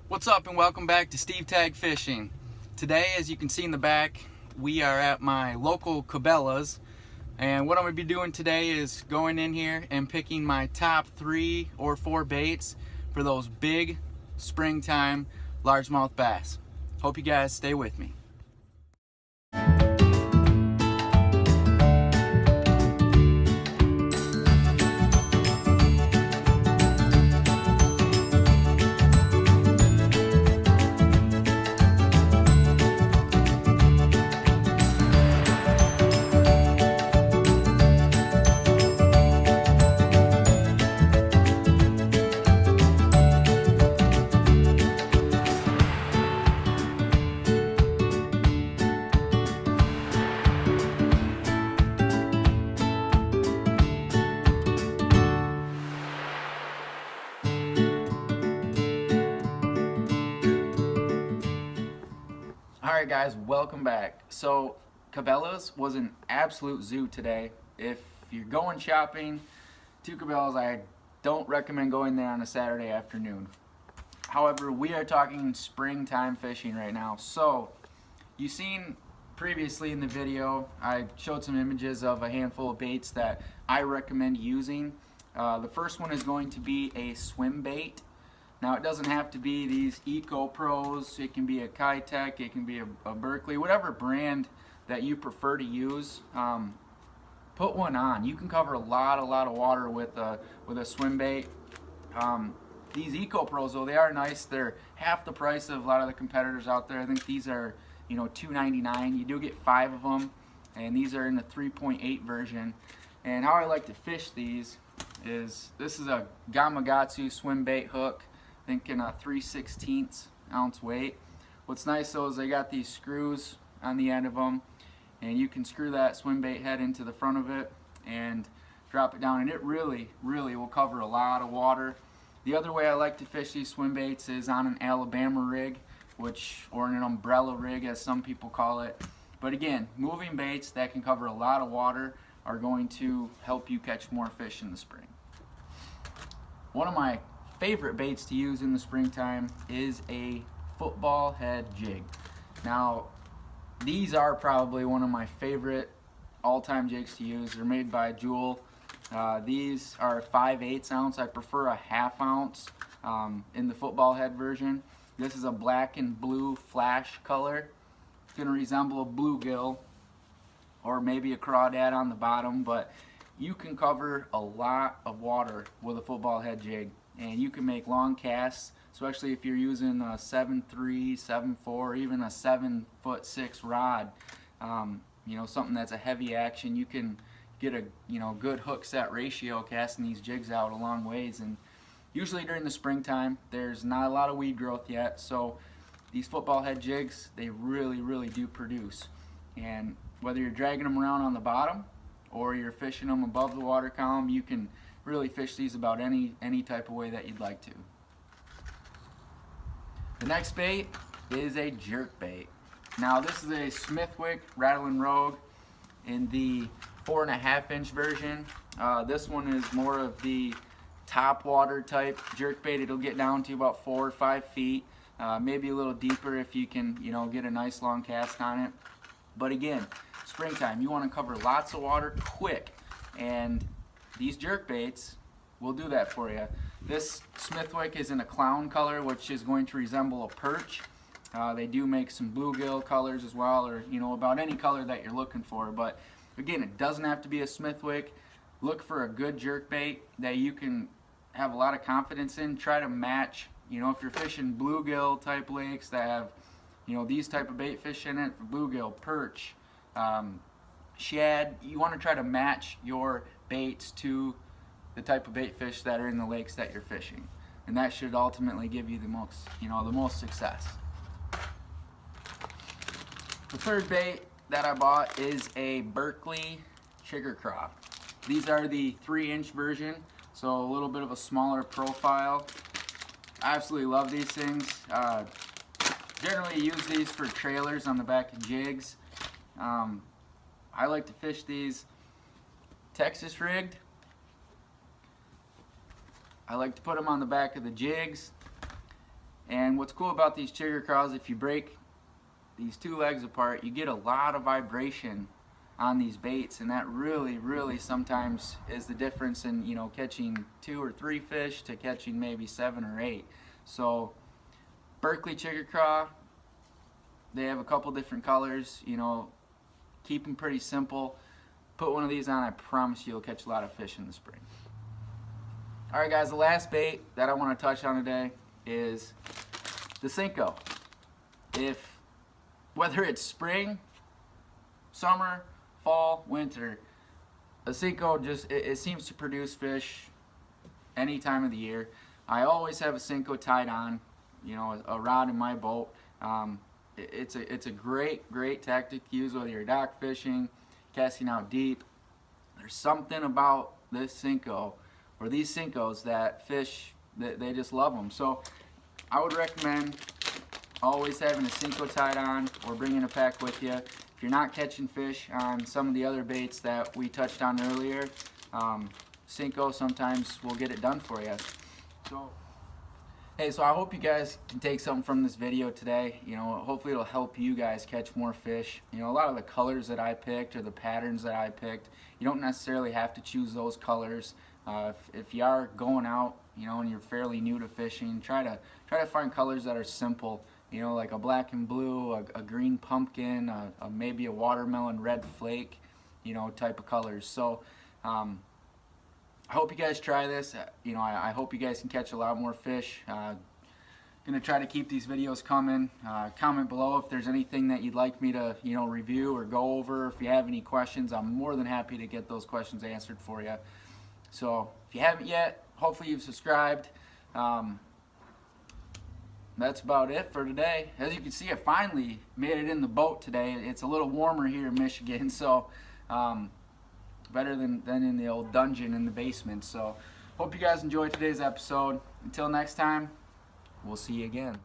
What's up and welcome back to Steve Tag Fishing. Today, as you can see in the back, we are at my local Cabela's, and what I'm going to be doing today is going in here and picking my top 3 or 4 baits for those big springtime largemouth bass. Hope you guys stay with me. Alright guys, welcome back. So Cabela's was an absolute zoo today. If you're going shopping to Cabela's, I don't recommend going there on a Saturday afternoon. However, we are talking springtime fishing right now. So you've seen previously in the video, I showed some images of a handful of baits that I recommend using. The first one is going to be a swim bait. Now it doesn't have to be these Eco Pros, it can be a Kitech, it can be a Berkley, whatever brand that you prefer to use. Put one on. You can cover a lot of water with a swim bait. These Eco Pros though, they are nice. They're half the price of a lot of the competitors out there. I think these are, you know, $2.99. You do get 5 of them, and these are in the 3.8 version. And how I like to fish these is, this is a Gamakatsu swim bait hook. Thinking a 3/16 ounce weight. What's nice though is they got these screws on the end of them, and you can screw that swim bait head into the front of it and drop it down, and it really will cover a lot of water. The other way I like to fish these swim baits is on an Alabama rig, or an umbrella rig as some people call it. But again, moving baits that can cover a lot of water are going to help you catch more fish in the spring. One of my favorite baits to use in the springtime is a football head jig. Now, these are probably one of my favorite all-time jigs to use. They're made by Jewel. These are 5/8 ounce. I prefer a 1/2 ounce in the football head version. This is a black and blue flash color. It's going to resemble a bluegill or maybe a crawdad on the bottom, but you can cover a lot of water with a football head jig. And you can make long casts, especially if you're using a 7.3, 7.4, even a 7'6" rod. You know, something that's a heavy action. You can get a good hook set ratio casting these jigs out a long ways. And usually during the springtime, there's not a lot of weed growth yet, so these football head jigs, they really do produce. And whether you're dragging them around on the bottom or you're fishing them above the water column, you can really fish these about any type of way that you'd like to. The next bait is a jerk bait. Now this is a Smithwick Rattlin' Rogue in the 4.5 inch version. This one is more of the top water type jerk bait. It'll get down to about 4 or 5 feet, maybe a little deeper if you can, get a nice long cast on it. But again, springtime, you want to cover lots of water quick, and these jerk baits will do that for you. This Smithwick is in a clown color, which is going to resemble a perch. They do make some bluegill colors as well, or about any color that you're looking for. But again, it doesn't have to be a Smithwick. Look for a good jerk bait that you can have a lot of confidence in. Try to match, if you're fishing bluegill type lakes that have, these type of bait fish in it, bluegill, perch, shad, you want to try to match your baits to the type of bait fish that are in the lakes that you're fishing, and that should ultimately give you the most success. The third bait that I bought is a Berkley Chigger Craw. These are the 3-inch version, so a little bit of a smaller profile. I absolutely love these things. Generally use these for trailers on the back of jigs. I like to fish these Texas rigged. I like to put them on the back of the jigs. And what's cool about these chigger craws, if you break these two legs apart, you get a lot of vibration on these baits, and that really sometimes is the difference in, you know, catching 2 or 3 fish to catching maybe 7 or 8. So Berkley chigger craw, they have a couple different colors, you know, keep them pretty simple. Put one of these on, I promise you'll catch a lot of fish in the spring. Alright guys, the last bait that I want to touch on today is the Senko. Whether it's spring, summer, fall, winter, a Senko just, it seems to produce fish any time of the year. I always have a Senko tied on, you know, a rod in my boat. It's a great tactic to use whether you're dock fishing, casting out deep. There's something about this Senko, or these Senkos, that fish, they just love them. So I would recommend always having a Senko tied on or bringing a pack with you. If you're not catching fish on some of the other baits that we touched on earlier, Senko sometimes will get it done for you. So, hey, so I hope you guys can take something from this video today. You know, hopefully it'll help you guys catch more fish. You know, a lot of the colors that I picked or the patterns that I picked, you don't necessarily have to choose those colors. If you are going out, you know, and you're fairly new to fishing, try to find colors that are simple. You know, like a black and blue, a green pumpkin, maybe a watermelon red flake, you know, type of colors. So I hope you guys try this. You know, I hope you guys can catch a lot more fish. Gonna try to keep these videos coming. Comment below if there's anything that you'd like me to, you know, review or go over. If you have any questions, I'm more than happy to get those questions answered for you. So if you haven't yet, hopefully you've subscribed. That's about it for today. As you can see, I finally made it in the boat today. It's a little warmer here in Michigan, so better than in the old dungeon in the basement. So hope you guys enjoyed today's episode. Until next time, we'll see you again.